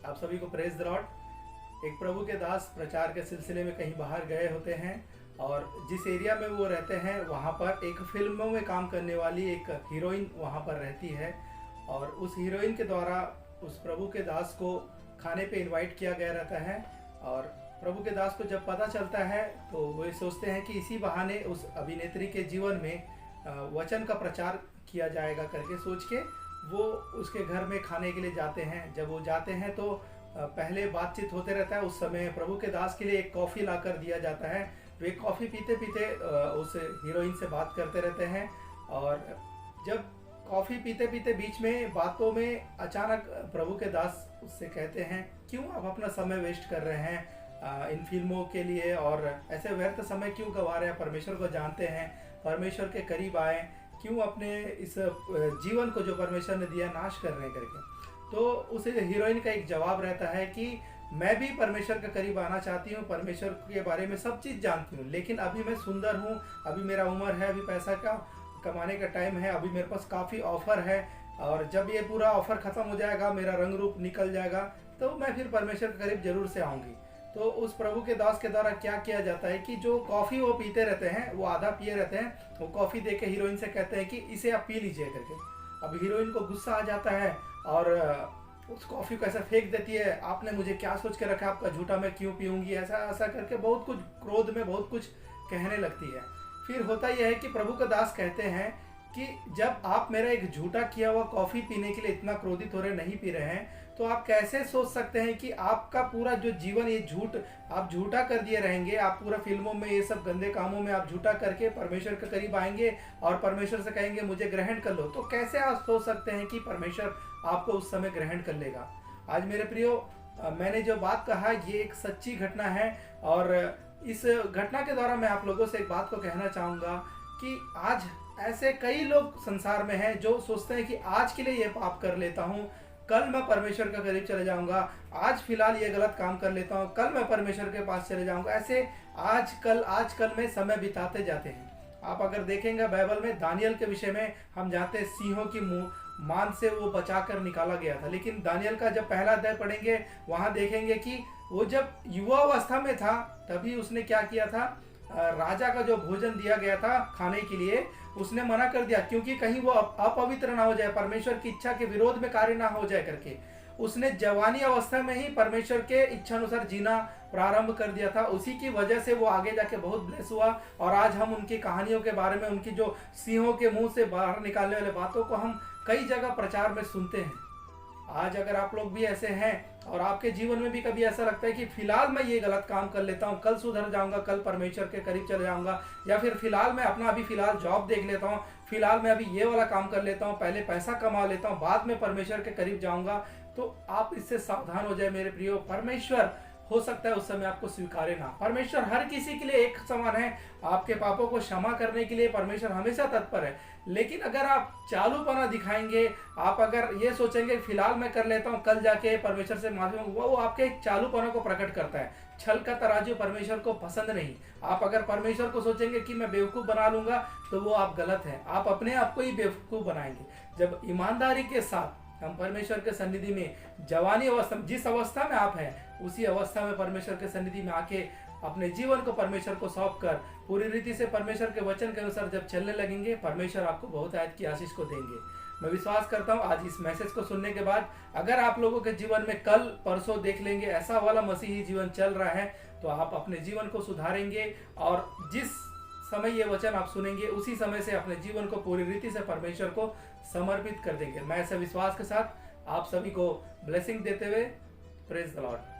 आप सभी को प्रेज द लॉर्ड। एक प्रभु के दास प्रचार के सिलसिले में कहीं बाहर गए होते हैं और जिस एरिया में वो रहते हैं वहाँ पर एक फिल्मों में काम करने वाली एक हीरोइन वहाँ पर रहती है और उस हीरोइन के द्वारा उस प्रभु के दास को खाने पे इनवाइट किया गया रहता है। और प्रभु के दास को जब पता चलता है तो वे सोचते हैं कि इसी बहाने उस अभिनेत्री के जीवन में वचन का प्रचार किया जाएगा करके सोच के वो उसके घर में खाने के लिए जाते हैं। जब वो जाते हैं तो पहले बातचीत होते रहता है। उस समय प्रभु के दास के लिए एक कॉफ़ी लाकर दिया जाता है। वे कॉफ़ी पीते पीते उस हीरोइन से बात करते रहते हैं और जब कॉफ़ी पीते पीते बीच में बातों में अचानक प्रभु के दास उससे कहते हैं, क्यों आप अपना समय वेस्ट कर रहे हैं इन फिल्मों के लिए और ऐसे व्यर्थ समय क्यों गंवा रहे हैं? परमेश्वर को जानते हैं, परमेश्वर के करीब आए, क्यों अपने इस जीवन को जो परमेश्वर ने दिया नाश कर रहे हैं करके। तो उस हीरोइन का एक जवाब रहता है कि मैं भी परमेश्वर के करीब आना चाहती हूँ, परमेश्वर के बारे में सब चीज़ जानती हूँ, लेकिन अभी मैं सुंदर हूँ, अभी मेरा उम्र है, अभी पैसा का कमाने का टाइम है, अभी मेरे पास काफ़ी ऑफर है और जब ये पूरा ऑफर ख़त्म हो जाएगा, मेरा रंग रूप निकल जाएगा, तो मैं फिर परमेश्वर के करीब जरूर से आऊँगी। तो उस प्रभु के दास के द्वारा क्या किया जाता है कि जो कॉफ़ी वो पीते रहते हैं, वो आधा पिए रहते हैं, वो कॉफ़ी दे के हीरोइन से कहते हैं कि इसे आप पी लीजिए करके। अब हीरोइन को गुस्सा आ जाता है और उस कॉफ़ी को ऐसा फेंक देती है, आपने मुझे क्या सोच के रखा, आपका झूठा मैं क्यों पीऊँगी, ऐसा ऐसा करके बहुत कुछ क्रोध में बहुत कुछ कहने लगती है। फिर होता यह है कि प्रभु का दास कहते हैं कि जब आप मेरा एक झूठा किया हुआ कॉफ़ी पीने के लिए इतना क्रोधित हो रहे, नहीं पी रहे हैं, तो आप कैसे सोच सकते हैं कि आपका पूरा जो जीवन ये झूठ आप झूठा कर दिए रहेंगे, आप पूरा फिल्मों में ये सब गंदे कामों में आप झूठा करके परमेश्वर के करीब आएंगे और परमेश्वर से कहेंगे मुझे ग्रहण कर लो। तो कैसे आप सोच सकते हैं कि परमेश्वर आपको उस समय ग्रहण कर लेगा? आज मेरे प्रियो, मैंने जो बात कहा ये एक सच्ची घटना है और इस घटना के द्वारा मैं आप लोगों से एक बात को कहना चाहूँगा कि आज ऐसे कई लोग संसार में हैं जो सोचते हैं कि आज के लिए ये पाप कर लेता हूँ, कल मैं परमेश्वर के करीब चले जाऊंगा, आज फिलहाल ये गलत काम कर लेता हूँ, कल मैं परमेश्वर के पास चले जाऊंगा। ऐसे आजकल में समय बिताते जाते हैं। आप अगर देखेंगे बाइबल में दानियल के विषय में हम जानते हैं सिंहों की मान से वो बचा कर निकाला गया था, लेकिन दानियल का जब पहला अध्याय पढ़ेंगे वहाँ देखेंगे कि वो जब युवा अवस्था में था तभी उसने क्या किया था, राजा का जो भोजन दिया गया था खाने के लिए उसने मना कर दिया, क्योंकि कहीं वो अपवित्र ना हो जाए, परमेश्वर की इच्छा के विरोध में कार्य ना हो जाए करके। उसने जवानी अवस्था में ही परमेश्वर के इच्छा अनुसार जीना प्रारंभ कर दिया था। उसी की वजह से वो आगे जाके बहुत ब्लेस हुआ और आज हम उनकी कहानियों के बारे में, उनकी जो सिंहों के मुंह से बाहर निकालने वाले बातों को हम कई जगह प्रचार में सुनते हैं। आज अगर आप लोग भी ऐसे हैं और आपके जीवन में भी कभी ऐसा लगता है कि फिलहाल मैं ये गलत काम कर लेता हूँ, कल सुधर जाऊंगा, कल परमेश्वर के करीब चले जाऊंगा, या फिर फिलहाल मैं अपना अभी फिलहाल जॉब देख लेता हूँ, फिलहाल मैं अभी ये वाला काम कर लेता हूँ, पहले पैसा कमा लेता हूँ, बाद में परमेश्वर के करीब जाऊंगा, तो आप इससे सावधान हो जाए मेरे प्रियो। परमेश्वर हो सकता है उस समय आपको स्वीकारे ना। परमेश्वर हर किसी के लिए एक समान है, आपके पापों को क्षमा करने के लिए परमेश्वर हमेशा तत्पर है। लेकिन अगर आप चालूपना दिखाएंगे, आप अगर ये सोचेंगे फिलहाल मैं कर लेता हूँ, कल जाके परमेश्वर से माफी मांगूंगा, वो आपके एक चालूपना को प्रकट करता है। छल का तराजू परमेश्वर को पसंद नहीं। आप अगर परमेश्वर को सोचेंगे कि मैं बेवकूफ़ बना लूंगा, तो वो आप गलत हैं, आप अपने आप को ही बेवकूफ़ बनाएंगे। जब ईमानदारी के साथ हम परमेश्वर के सन्निधि में जवानी अवस्था, जिस अवस्था में आप हैं उसी अवस्था में परमेश्वर के सन्निधि में आके अपने जीवन को परमेश्वर को सौंप कर पूरी रीति से परमेश्वर के वचन के अनुसार जब चलने लगेंगे, परमेश्वर आपको बहुत आयत की आशीष को देंगे। मैं विश्वास करता हूँ आज इस मैसेज को सुनने के बाद अगर आप लोगों के जीवन में कल परसों देख लेंगे ऐसा वाला मसीही जीवन चल रहा है, तो आप अपने जीवन को सुधारेंगे और जिस समय ये वचन आप सुनेंगे उसी समय से अपने जीवन को पूरी रीति से परमेश्वर को समर्पित कर देंगे। मैं ऐसे विश्वास के साथ आप सभी को ब्लेसिंग देते हुए प्रेज द लॉर्ड।